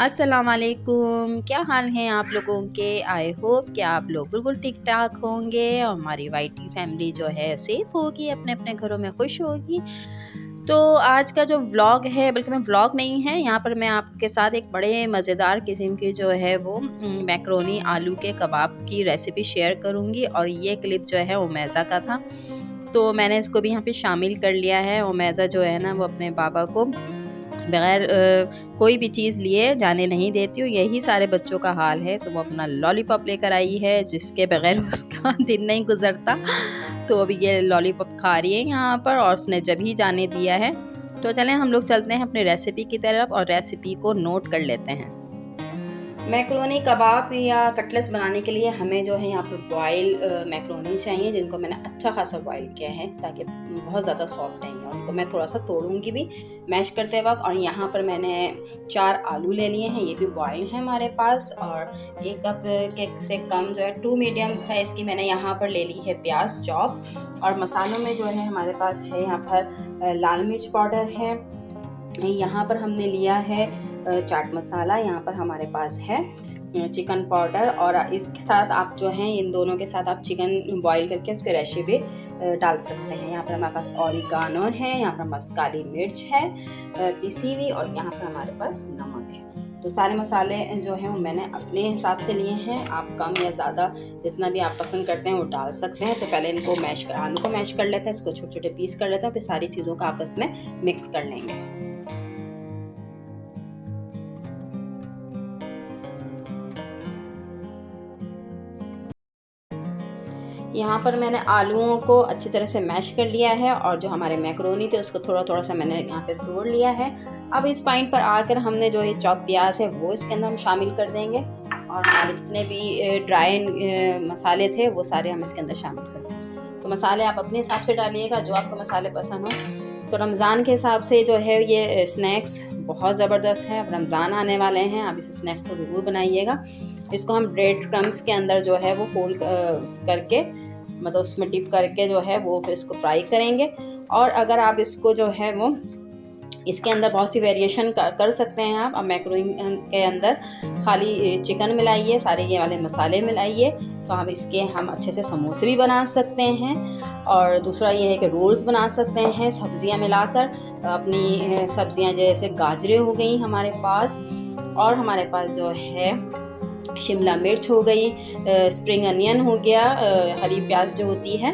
अस्सलाम वालेकुम, क्या हाल हैं आप लोगों के। आई होप कि आप लोग बिल्कुल ठीक ठाक होंगे और हमारी वाइटी फैमिली जो है सेफ होगी, अपने अपने घरों में खुश होगी। तो आज का जो व्लॉग है, बल्कि मैं व्लॉग नहीं है, यहाँ पर मैं आपके साथ एक बड़े मज़ेदार किस्म की जो है वो मैक्रोनी आलू के कबाब की रेसिपी शेयर करूँगी। और ये क्लिप जो है उमैज़ा का था, तो मैंने इसको भी यहाँ पे शामिल कर लिया है। उमैज़ा जो है ना, वो अपने बाबा को बगैर कोई भी चीज़ लिए जाने नहीं देती हूँ, यही सारे बच्चों का हाल है। तो वो अपना लॉलीपॉप लेकर आई है, जिसके बगैर उसका दिन नहीं गुजरता। तो अभी ये लॉलीपॉप खा रही है यहाँ पर, और उसने जब ही जाने दिया है। तो चलें हम लोग चलते हैं अपनी रेसिपी की तरफ और रेसिपी को नोट कर लेते हैं। मैक्रोनी कबाब या कटलेट्स बनाने के लिए हमें जो है यहाँ पर बॉयल मैक्रोनी चाहिए, जिनको मैंने अच्छा खासा बॉयल किया है ताकि बहुत ज़्यादा सॉफ्ट रहेंगे। उनको मैं थोड़ा सा तोड़ूंगी भी मैश करते वक्त। और यहाँ पर मैंने 4 आलू ले लिए हैं, ये भी बॉयल हैं हमारे पास। और 1 कप के से कम जो है 2 मीडियम साइज़ की मैंने यहाँ पर ले ली है प्याज चॉप। और मसालों में जो है हमारे पास है यहाँ पर लाल मिर्च पाउडर है, यहाँ पर हमने लिया है चाट मसाला, यहाँ पर हमारे पास है चिकन पाउडर। और इसके साथ आप जो हैं इन दोनों के साथ आप चिकन बॉईल करके उसके रेशे भी डाल सकते हैं। यहाँ पर हमारे पास ऑरिगानो है, यहाँ पर हमारे काली मिर्च है पिसी हुई, और यहाँ पर हमारे पास नमक है। तो सारे मसाले जो हैं वो मैंने अपने हिसाब से लिए हैं, आप कम या ज़्यादा जितना भी आप पसंद करते हैं वो डाल सकते हैं। तो पहले इनको आलू को मैश कर लेते हैं, इसको छोटे छोटे पीस कर लेते हैं, फिर सारी चीज़ों को आपस में मिक्स कर लेंगे। यहाँ पर मैंने आलूओं को अच्छी तरह से मैश कर लिया है, और जो हमारे मैक्रोनी थे उसको थोड़ा थोड़ा सा मैंने यहाँ पे तोड़ लिया है। अब इस पॉइंट पर आकर हमने जो ये चॉप प्याज है वो इसके अंदर हम शामिल कर देंगे, और हमारे जितने भी ड्राई मसाले थे वो सारे हम इसके अंदर शामिल कर देंगे। तो मसाले आप अपने हिसाब से डालिएगा, जो आपको मसाले पसंद हो। तो रमज़ान के हिसाब से जो है ये स्नैक्स बहुत ज़बरदस्त है। अब रमज़ान आने वाले हैं, आप इस स्नैक्स को ज़रूर बनाइएगा। इसको हम ब्रेड क्रम्स के अंदर जो है वो फोल्ड करके, मतलब उसमें डिप करके जो है वो फिर इसको फ्राई करेंगे। और अगर आप इसको जो है वो इसके अंदर बहुत सी वेरिएशन कर सकते हैं आप। अब मैक्रोनी के अंदर खाली चिकन मिलाइए, सारे ये वाले मसाले मिलाइए, तो हम इसके अच्छे से समोसे भी बना सकते हैं। और दूसरा ये है कि रोल्स बना सकते हैं सब्जियां मिलाकर। अपनी सब्जियां जैसे गाजरें हो गई हमारे पास, और हमारे पास जो है शिमला मिर्च हो गई, स्प्रिंग अनियन हो गया, हरी प्याज जो होती है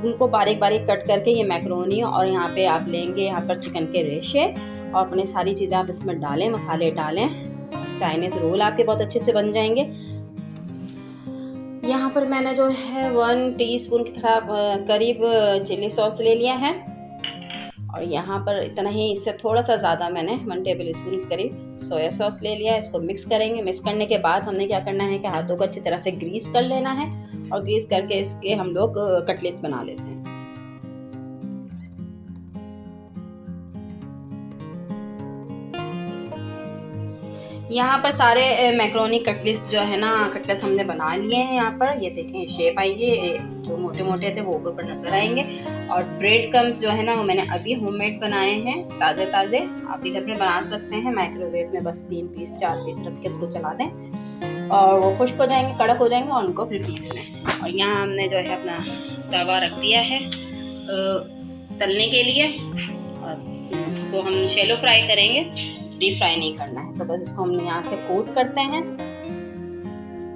उनको बारीक बारीक कट करके ये मैक्रोनी, और यहाँ पे आप लेंगे यहाँ पर चिकन के रेशे, और अपने सारी चीज़ें आप इसमें डालें, मसाले डालें। चाइनीज़ रोल आपके बहुत अच्छे से बन जाएंगे। यहाँ पर मैंने जो है 1 टीस्पून की करीब चिली सॉस ले लिया है, और यहाँ पर इतना ही, इससे थोड़ा सा ज़्यादा मैंने 1 टेबल स्पून करीब सोया सॉस ले लिया है। इसको मिक्स करेंगे। मिक्स करने के बाद हमने क्या करना है कि हाथों को अच्छी तरह से ग्रीस कर लेना है, और ग्रीस करके इसके हम लोग कटलेट्स बना लेते हैं। यहाँ पर सारे मैक्रोनी कटलेट्स जो है ना, कटलेट्स हमने बना लिए हैं। यहाँ पर ये देखें शेप आएगी, जो मोटे मोटे थे वो ऊपर पर नजर आएंगे। और ब्रेड क्रम्स जो है ना वो मैंने अभी होममेड बनाए हैं, ताज़े ताज़े। आप भी घर में बना सकते हैं, माइक्रोवेव में बस 3 पीस 4 पीस रख के उसको चला दें, और वो खुश्क हो जाएंगे, कड़क हो जाएंगे, और उनको फिर पीस लें। और यहाँ हमने जो है अपना तवा रख दिया है तलने के लिए, और इसको हम शैलो फ्राई करेंगे, डीप फ्राई नहीं करना है। तो बस इसको हम यहाँ से कोट करते हैं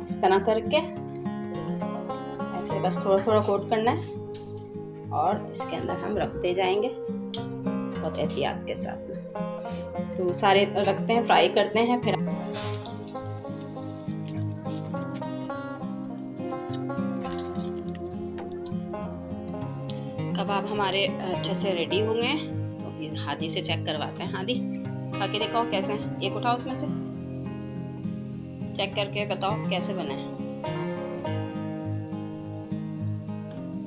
इस तरह करके, ऐसे बस थोड़ा थोड़ा कोट करना है, और इसके अंदर हम रखते जाएंगे बहुत एहतियात के साथ में। तो सारे रखते हैं, फ्राई करते हैं। फिर कबाब हमारे अच्छे से रेडी हो गए हैं। तो हादी से चेक करवाते हैं। हादी खा के दिखाओ कैसे हैं, एक उठाओ उसमें से, चेक करके बताओ कैसे बने हैं।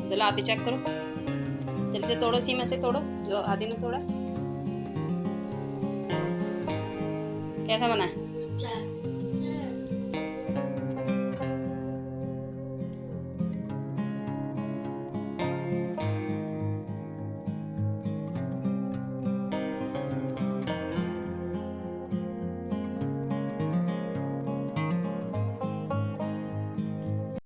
दिला आप भी चेक करो, जल्दी से तोड़ो, सी में से तोड़ो जो आदि ने तोड़ा। कैसा बना है?